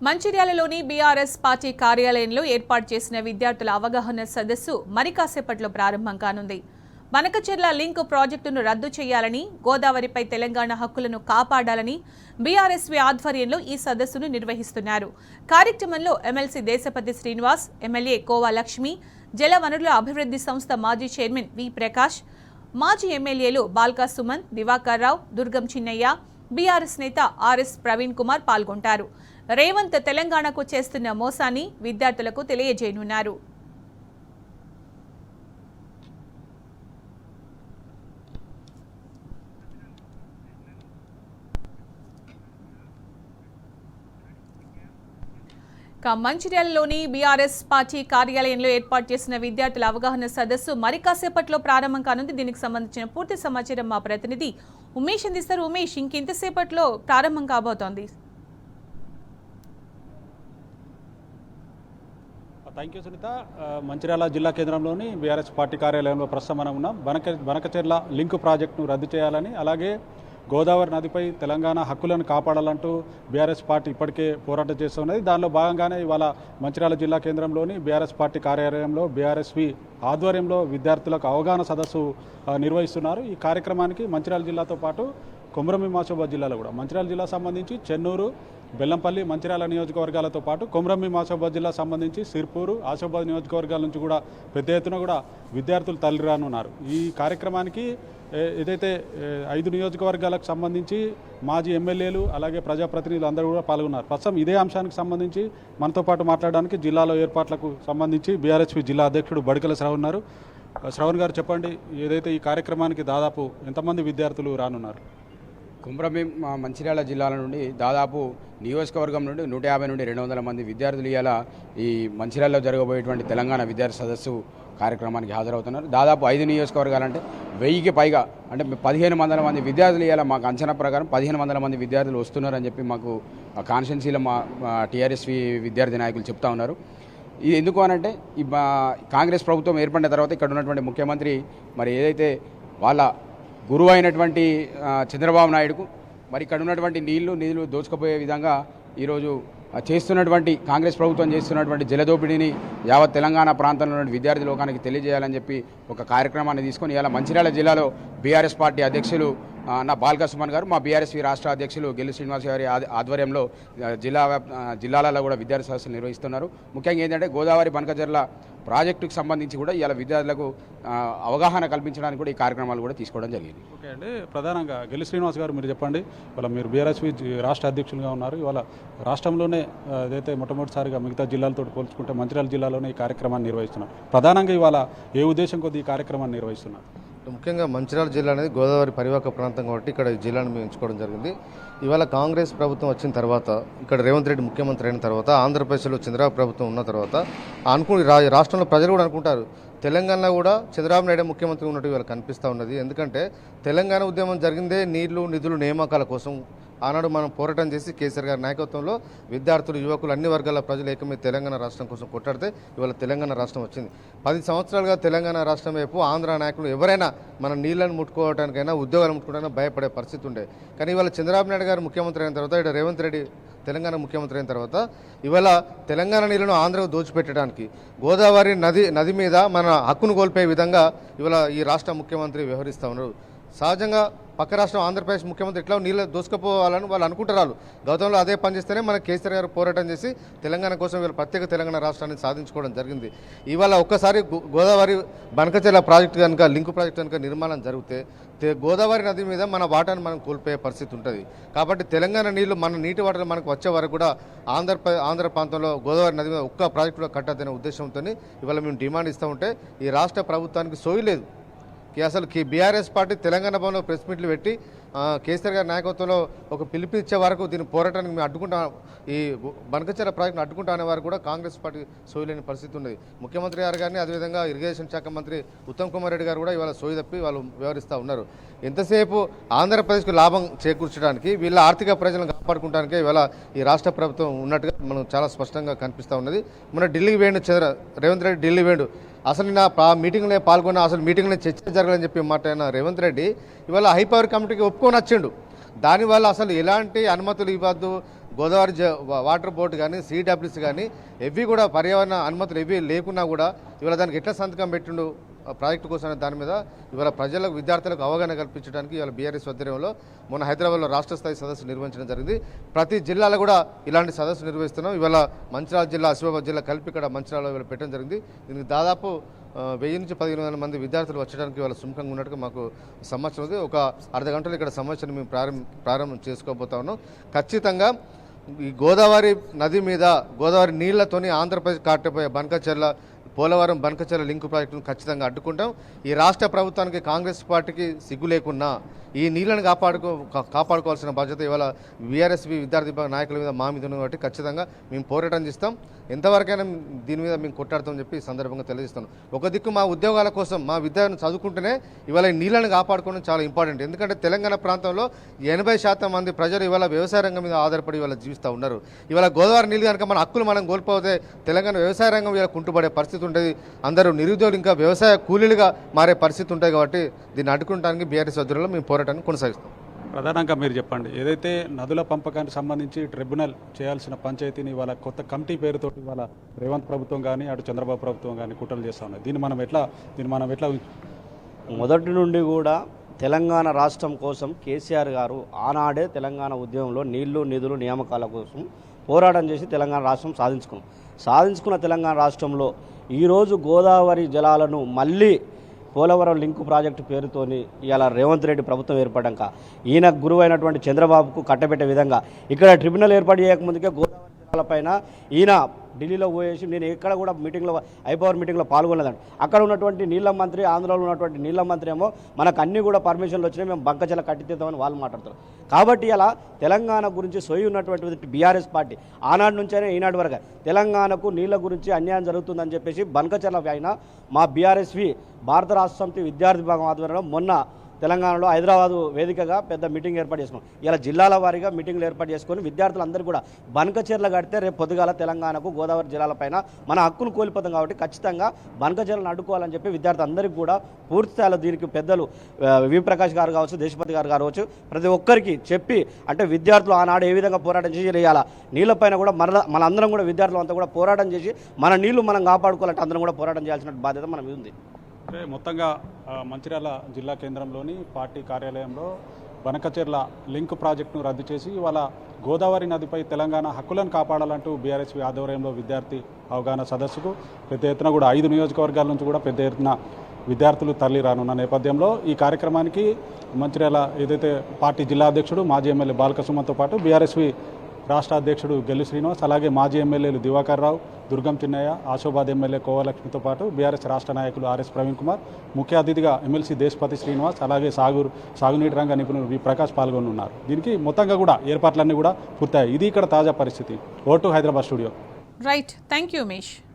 మంచిర్యాలలోని BRS party కార్యాలయంలో ఏర్పాటు చేసిన విద్యార్థుల అవగాహన సదస్సు మరి కాసేపట్లో ప్రారంభం కానుంది. బనకచెర్ల లింక్ ప్రాజెక్టును రద్దు చేయాలని, గోదావరిపై తెలంగాణ హక్కులను కాపాడాలని బీఆర్ఎస్వీ ఆధ్వర్యంలో ఈ సదస్సును నిర్వహిస్తున్నారు. కార్యక్రమంలో ఎమ్మెల్సీ దేశపతి శ్రీనివాస్, ఎమ్మెల్యే కోవా లక్ష్మి, జలవనరుల అభివృద్ధి సంస్థ మాజీ చైర్మన్ వి ప్రకాష్, మాజీ ఎమ్మెల్యేలు బాల్కా సుమన్, దివాకర్ రావు, దుర్గం చిన్నయ్య, బీఆర్ఎస్ నేత ఆర్ఎస్ ప్రవీణ్ కుమార్ పాల్గొంటారు. రేవంత్ తెలంగాణకు చేస్తున్న మోసాన్ని విద్యార్థులకు తెలియజేయనున్నారు. మంచిర్యాలలోని బీఆర్ఎస్ పార్టీ కార్యాలయంలో ఏర్పాటు చేసిన విద్యార్థుల అవగాహన సదస్సు మరి కాసేపట్లో ప్రారంభం కానుంది. దీనికి సంబంధించిన పూర్తి సమాచారం మా ప్రతినిధి ఉమేష్ అందిస్తారు. ఉమేష్, ఇంకెంతసేపట్లో ప్రారంభం కాబోతోంది? Thank you Sunitha. మంచిర్యాల జిల్లా కేంద్రంలోని బీఆర్ఎస్ పార్టీ కార్యాలయంలో ప్రస్తుతం మనం ఉన్నాం. బనకచెర్ల లింక్ ప్రాజెక్టును రద్దు చేయాలని, అలాగే గోదావరి నదిపై తెలంగాణ హక్కులను కాపాడాలంటూ బీఆర్ఎస్ పార్టీ ఇప్పటికే పోరాటం చేస్తున్నది. దానిలో భాగంగానే ఇవాళ మంచిర్యాల జిల్లా కేంద్రంలోని బీఆర్ఎస్ పార్టీ కార్యాలయంలో బీఆర్ఎస్వి ఆధ్వర్యంలో విద్యార్థులకు అవగాహన సదస్సు నిర్వహిస్తున్నారు. ఈ కార్యక్రమానికి మంచిర్యాల జిల్లాతో పాటు కొమరంభీం ఆసిఫాబాద్ జిల్లాలో కూడా, మంచిర్యాల జిల్లా సంబంధించి చెన్నూరు, బెల్లంపల్లి, మంచిర్యాల నియోజకవర్గాలతో పాటు కొమరంభీం ఆసిఫాబాద్ జిల్లా సంబంధించి సిర్పూరు, ఆసిఫాబాద్ నియోజకవర్గాల నుంచి కూడా పెద్ద ఎత్తున కూడా విద్యార్థులు తరలిరానున్నారు. ఈ కార్యక్రమానికి ఏదైతే 5 నియోజకవర్గాలకు సంబంధించి మాజీ ఎమ్మెల్యేలు అలాగే ప్రజాప్రతినిధులు అందరూ కూడా పాల్గొన్నారు. ప్రస్తుతం ఇదే అంశానికి సంబంధించి మనతో పాటు మాట్లాడడానికి జిల్లాలో ఏర్పాట్లకు సంబంధించి బీఆర్ఎస్వి జిల్లా అధ్యక్షుడు బడికల శ్రవణ్ ఉన్నారు. శ్రవణ్ గారు, చెప్పండి, ఏదైతే ఈ కార్యక్రమానికి దాదాపు ఎంతమంది విద్యార్థులు రానున్నారు? కొమరంభీం మంచిర్యాల జిల్లాల నుండి దాదాపు నియోజకవర్గం నుండి 150 నుండి 200 మంది విద్యార్థులు ఇలా ఈ మంచిర్యాలలో జరగబోయేటువంటి తెలంగాణ విద్యార్థి సదస్సు కార్యక్రమానికి హాజరవుతున్నారు. దాదాపు 5 నియోజకవర్గాలంటే 1000కి పైగా, అంటే 1500 మంది విద్యార్థులు ఇలా మాకు అంచనా ప్రకారం 1500 మంది విద్యార్థులు వస్తున్నారని చెప్పి మాకు కాన్స్టిట్యున్సీలో మా టీఆర్ఎస్వి విద్యార్థి నాయకులు చెప్తా ఉన్నారు. ఇది ఎందుకు అనంటే, ఈ కాంగ్రెస్ ప్రభుత్వం ఏర్పడిన తర్వాత ఇక్కడ ఉన్నటువంటి ముఖ్యమంత్రి మరి ఏదైతే వాళ్ళ గురువు అయినటువంటి చంద్రబాబు నాయుడుకు మరి ఇక్కడ ఉన్నటువంటి నిధులు దోచుకుపోయే విధంగా ఈరోజు చేస్తున్నటువంటి కాంగ్రెస్ ప్రభుత్వం చేస్తున్నటువంటి జలదోపిడీని యావత్ తెలంగాణ ప్రాంతంలో ఉన్న విద్యార్థి లోకానికి తెలియజేయాలని చెప్పి ఒక కార్యక్రమాన్ని తీసుకొని ఇలా మంచిర్యాల జిల్లాలో బీఆర్ఎస్ పార్టీ అధ్యక్షులు నా బాల్కా సుమన్ గారు, మా బీఆర్ఎస్వి రాష్ట్ర అధ్యక్షులు గెల్లు శ్రీనివాస్ గారి ఆధ్వర్యంలో జిల్లాలలో కూడా విద్యార్థి సదస్సులు నిర్వహిస్తున్నారు. ముఖ్యంగా ఏంటంటే గోదావరి బనకచెర్ల ప్రాజెక్టుకు సంబంధించి కూడా ఇలా విద్యార్థులకు అవగాహన కల్పించడానికి కూడా ఈ కార్యక్రమాలు కూడా తీసుకోవడం జరిగింది. ఓకే అండి, ప్రధానంగా గెల్లు శ్రీనివాస్ గారు, మీరు చెప్పండి, ఇవాళ మీరు బీఆర్ఎస్వి రాష్ట్ర అధ్యక్షులుగా ఉన్నారు. ఇవాళ రాష్ట్రంలోనే ఏదైతే మొట్టమొదటిసారిగా మిగతా జిల్లాలతో పోల్చుకుంటే మంచిర్యాల జిల్లాలోనే ఈ కార్యక్రమాన్ని నిర్వహిస్తున్నారు. ప్రధానంగా ఇవాళ ఏ ఉద్దేశం కొద్ది ఈ కార్యక్రమాన్ని నిర్వహిస్తున్నారు? ముఖ్యంగా మంచిర్యాల జిల్లా అనేది గోదావరి పరివాహక ప్రాంతం కాబట్టి ఇక్కడ ఈ జిల్లాను మేము ఎంచుకోవడం జరిగింది. ఇవాళ కాంగ్రెస్ ప్రభుత్వం వచ్చిన తర్వాత, ఇక్కడ రేవంత్ రెడ్డి ముఖ్యమంత్రి అయిన తర్వాత, ఆంధ్రప్రదేశ్లో చంద్రబాబు ప్రభుత్వం ఉన్న తర్వాత రాష్ట్రంలో ప్రజలు కూడా అనుకుంటారు తెలంగాణలో కూడా చంద్రబాబు నాయుడు ముఖ్యమంత్రి ఉన్నట్టు ఇవాళ కనిపిస్తూ ఉన్నది. ఎందుకంటే తెలంగాణ ఉద్యమం జరిగిందే నీళ్లు, నిధులు, నియామకాల కోసం. ఆనాడు మనం పోరాటం చేసి కేసీఆర్ గారి నాయకత్వంలో విద్యార్థులు, యువకులు, అన్ని వర్గాల ప్రజలు ఏకమై తెలంగాణ రాష్ట్రం కోసం కొట్టాడితే ఇవాళ తెలంగాణ రాష్ట్రం వచ్చింది. 10 సంవత్సరాలుగా తెలంగాణ రాష్ట్రం వైపు ఆంధ్ర నాయకులు ఎవరైనా మన నీళ్లను ముట్టుకోవడానికైనా, ఉద్యోగాలు ముట్టుకోవడానికైనా భయపడే పరిస్థితి ఉండే. కానీ ఇవాళ చంద్రబాబు నాయుడు గారు ముఖ్యమంత్రి అయిన తర్వాత, ఇక్కడ రేవంత్ రెడ్డి తెలంగాణ ముఖ్యమంత్రి అయిన తర్వాత ఇవాళ తెలంగాణ నీళ్లను ఆంధ్రకు దోచిపెట్టడానికి, గోదావరి నది మీద మన హక్కును కోల్పోయే విధంగా ఇవాళ ఈ రాష్ట్ర ముఖ్యమంత్రి వ్యవహరిస్తూ ఉన్నారు. సహజంగా పక్క రాష్ట్రం ఆంధ్రప్రదేశ్ ముఖ్యమంత్రి ఎట్లా నీళ్ళు దోసుకుపోవాలని వాళ్ళు అనుకుంటారు. గతంలో అదే పనిచేస్తేనే మన కేసీఆర్ గారు పోరాటం చేసి తెలంగాణ కోసం వీళ్ళ ప్రత్యేక తెలంగాణ రాష్ట్రాన్ని సాధించుకోవడం జరిగింది. ఇవాళ ఒక్కసారి గోదావరి బనకచెర్ల ప్రాజెక్టు కనుక, లింక్ ప్రాజెక్టు కనుక నిర్మాణం జరిగితే గోదావరి నది మీద మన వాటాను మనం కోల్పోయే పరిస్థితి ఉంటుంది. కాబట్టి తెలంగాణ నీళ్లు, మన నీటి వాటలు మనకు వచ్చే వరకు కూడా ఆంధ్ర ప్రాంతంలో గోదావరి నది మీద ఒక్క ప్రాజెక్టులో కట్టద్దనే ఉద్దేశంతో ఇవాళ మేము డిమాండ్ ఇస్తూ ఉంటే ఈ రాష్ట్ర ప్రభుత్వానికి సోయలేదు. అసలు బీఆర్ఎస్ పార్టీ తెలంగాణ భవన్లో ప్రెస్ మీట్లు పెట్టి కేసీఆర్ గారి నాయకత్వంలో ఒక పిలుపునిచ్చే వరకు దీని పోరాటానికి మేము అడ్డుకుంటా, ఈ బనకచెర్ల ప్రాజెక్టును అడ్డుకుంటా అనే వారు కూడా కాంగ్రెస్ పార్టీ సోయలేని పరిస్థితి ఉన్నది. ముఖ్యమంత్రి గారు కానీ, అదేవిధంగా ఇరిగేషన్ శాఖ మంత్రి ఉత్తమ్ కుమార్ రెడ్డి గారు కూడా ఇవాళ సోయి తప్పి వాళ్ళు వ్యవహరిస్తూ ఉన్నారు. ఎంతసేపు ఆంధ్రప్రదేశ్కు లాభం చేకూర్చడానికి, వీళ్ళ ఆర్థిక ప్రజలను కాపాడుకోవడానికే ఇవాళ ఈ రాష్ట్ర ప్రభుత్వం ఉన్నట్టుగా మనం చాలా స్పష్టంగా కనిపిస్తూ ఉన్నది. మన ఢిల్లీకి వేయండు రేవంత్ రెడ్డి, ఢిల్లీ వేయండు. అసలు నా మీటింగ్లో పాల్గొన్న, అసలు మీటింగ్లో చర్చ జరగాలని చెప్పి మాట్లాడిన రేవంత్ రెడ్డి ఇవాళ హై పవర్ కమిటీకి ఒప్పుకొని వచ్చిండు. దానివల్ల అసలు ఎలాంటి అనుమతులు ఇవ్వద్దు, గోదావరి వాటర్ బోర్డు కానీ సిడబ్ల్యూసి కానీ ఎవి కూడా పర్యావరణ అనుమతులు ఎవి లేకున్నా కూడా ఇవాళ దానికి ఎట్లా సంతకం పెట్టిండు ప్రాజెక్టు కోసం దాని మీద ఇవాళ ప్రజలకు విద్యార్థులకు అవగాహన కల్పించడానికి ఇవాళ బీఆర్ఎస్ ఆధ్వర్యంలో మొన్న హైదరాబాద్లో రాష్ట్ర స్థాయి సదస్సు నిర్వహించడం జరిగింది. ప్రతి జిల్లాలో కూడా ఇలాంటి సదస్సు నిర్వహిస్తున్నాం. ఇవాళ మంచిర్యాల జిల్లా, ఆసిఫాబాద్ జిల్లా కలిపి ఇక్కడ మంచిర్యాలలో ఇవాళ పెట్టడం జరిగింది. దీనికి దాదాపు 1000 నుంచి 1500 మంది విద్యార్థులు వచ్చడానికి ఇవాళ సుముఖంగా ఉన్నట్టుగా మాకు సమాచారం ఉంది. ఒక అర్ధ గంటలో ఇక్కడ సమాచారం మేము ప్రారంభం చేసుకోబోతా ఉన్నాం. ఖచ్చితంగా ఈ గోదావరి నది మీద గోదావరి నీళ్లతోని ఆంధ్రప్రదేశ్ కాటపోయే బనకచెర్ల పోలవరం బనకచెర్ల లింకు ప్రాజెక్టును ఖచ్చితంగా అడ్డుకుంటాం. ఈ రాష్ట్ర ప్రభుత్వానికి కాంగ్రెస్ పార్టీకి సిగ్గు లేకున్నా ఈ నీళ్లను కాపాడుకోవాల్సిన బాధ్యత ఇవాళ బీఆర్ఎస్వి విద్యార్థి విభాగ నాయకుల మీద మా మీద ఉంది కాబట్టి ఖచ్చితంగా మేము పోరాటం చేస్తాం. ఎంతవరకైనా దీని మీద మేము కొట్టాడతామని చెప్పి ఈ సందర్భంగా తెలియజేస్తాను. ఒక దిక్కు మా ఉద్యోగాల కోసం మా విద్యార్థులను చదువుకుంటేనే ఇవాళ ఈ నీళ్లను కాపాడుకోవడం చాలా ఇంపార్టెంట్. ఎందుకంటే తెలంగాణ ప్రాంతంలో 80% మంది ప్రజలు ఇవాళ వ్యవసాయ రంగం మీద ఆధారపడి ఇవాళ జీవిస్తూ ఉన్నారు. ఇవాళ గోదావరి నీళ్ళు కనుక మన హక్కులు మనం కోల్పోతే తెలంగాణ వ్యవసాయ రంగం ఇవాళ కుంటుపడే పరిస్థితి ఉంటుంది. అందరూ నిరుద్యోగులు ఇంకా వ్యవసాయ కూలీలుగా మారే పరిస్థితి ఉంటుంది. కాబట్టి దీన్ని అడ్డుకుంటానికి బీఆర్ఎస్ ఆధ్వర్యంలో మేము పోరాటాన్ని కొనసాగిస్తాం. ప్రధానంగా మీరు చెప్పండి, ఏదైతే నదుల పంపకానికి సంబంధించి ట్రిబ్యునల్ చేయాల్సిన పంచాయతీని ఇవాళ కొత్త కమిటీ పేరుతో ఇవాళ రేవంత్ ప్రభుత్వం కానీ అటు చంద్రబాబు ప్రభుత్వం కానీ కుట్రలు చేస్తూ ఉన్నాయి. దీన్ని మనం ఎట్లా మొదటి నుండి కూడా తెలంగాణ రాష్ట్రం కోసం కేసీఆర్ గారు ఆనాడే తెలంగాణ ఉద్యమంలో నీళ్లు నిధులు నియామకాల కోసం పోరాటం చేసి తెలంగాణ రాష్ట్రం సాధించుకున్న తెలంగాణ రాష్ట్రంలో ఈరోజు గోదావరి జలాలను మళ్ళీ పోలవరం లింకు ప్రాజెక్టు పేరుతోని ఇవాళ రేవంత్ రెడ్డి ప్రభుత్వం ఏర్పడ్డాక ఈయన గురువైనటువంటి చంద్రబాబుకు కట్టబెట్టే విధంగా ఇక్కడ ట్రిబ్యునల్ ఏర్పాటు చేయకముందుకే గోదావరి జలాలపైన ఈయన ఢిల్లీలో పోయేసి నేను ఎక్కడ కూడా మీటింగ్లో ఐపవర్ మీటింగ్లో పాల్గొనలేదండి. అక్కడ ఉన్నటువంటి నీళ్ల మంత్రి, ఆంధ్రాలో ఉన్నటువంటి నీళ్ల మంత్రి ఏమో మనకు అన్నీ కూడా పర్మిషన్లు వచ్చినాయి, మేము బంకచెల కట్టితేద్దామని వాళ్ళు మాట్లాడతారు. కాబట్టి ఇలా తెలంగాణ గురించి సోయి ఉన్నటువంటి బీఆర్ఎస్ పార్టీ ఆనాటి నుంచైనా ఈనాటి వరకు తెలంగాణకు నీళ్ల గురించి అన్యాయం జరుగుతుందని చెప్పేసి బంకచెల అయిన మా బీఆర్ఎస్వి భారత రాష్ట్ర సమితి విద్యార్థి విభాగం ఆధ్వర్యంలో మొన్న తెలంగాణలో హైదరాబాదు వేదికగా పెద్ద మీటింగ్ ఏర్పాటు చేసుకున్నాం. ఇలా జిల్లాల వారీగా మీటింగ్లు ఏర్పాటు చేసుకొని విద్యార్థులందరూ కూడా బనకచెర్ల కడితే రేపు పొద్దుగాల తెలంగాణకు గోదావరి జిల్లాలపైన మన హక్కులు కోల్పోతాం. కాబట్టి ఖచ్చితంగా బనకచెర్లను అడ్డుకోవాలని చెప్పి విద్యార్థులందరికీ కూడా పూర్తి స్థాయిలో దీనికి పెద్దలు వి ప్రకాష్ గారు కావచ్చు, దేశపతి గారు కావచ్చు, ప్రతి ఒక్కరికి చెప్పి అంటే విద్యార్థులు ఆనాడు ఏ విధంగా పోరాటం చేసి చేయాలా నీళ్ళపైన కూడా మనందరం కూడా విద్యార్థులు అంతా కూడా పోరాటం చేసి మన నీళ్లు మనం కాపాడుకోవాలంటే అందరం కూడా పోరాటం చేయాల్సిన బాధ్యత మన మీద ఉంది. అంటే మొత్తంగా మంచిర్యాల జిల్లా కేంద్రంలోని పార్టీ కార్యాలయంలో బనకచెర్ల లింక్ ప్రాజెక్టును రద్దు చేసి ఇవాళ గోదావరి నదిపై తెలంగాణ హక్కులను కాపాడాలంటూ బీఆర్ఎస్ ఆధ్వర్యంలో విద్యార్థి అవగాహన సదస్సుకు పెద్ద ఎత్తున కూడా 5 నియోజకవర్గాల నుంచి కూడా పెద్ద ఎత్తున విద్యార్థులు తరలి రానున్న నేపథ్యంలో ఈ కార్యక్రమానికి మంచిర్యాల ఏదైతే పార్టీ జిల్లా అధ్యక్షుడు మాజీ ఎమ్మెల్యే బాలకసుమన్తో పాటు బీఆర్ఎస్వి రాష్ట్ర అధ్యక్షుడు గెల్లి శ్రీనివాస్, అలాగే మాజీ ఎమ్మెల్యేలు దివాకర్ రావు, దుర్గం చిన్నయ్య, ఆశోబాద్ ఎమ్మెల్యే కోవలక్ష్మితో పాటు బీఆర్ఎస్ రాష్ట్ర నాయకులు ఆర్ఎస్ ప్రవీణ్ కుమార్, ముఖ్య అతిథిగా ఎమ్మెల్సీ దేశపతి శ్రీనివాస్, అలాగే సాగునీటి రంగ నిపుణులు వి ప్రకాష్ పాల్గొనున్నారు. దీనికి మొత్తంగా కూడా ఏర్పాట్లన్నీ కూడా పూర్తయ్యాయి. ఇది ఇక్కడ తాజా పరిస్థితి. Vote Hyderabad studio. Right, thank you Umesh.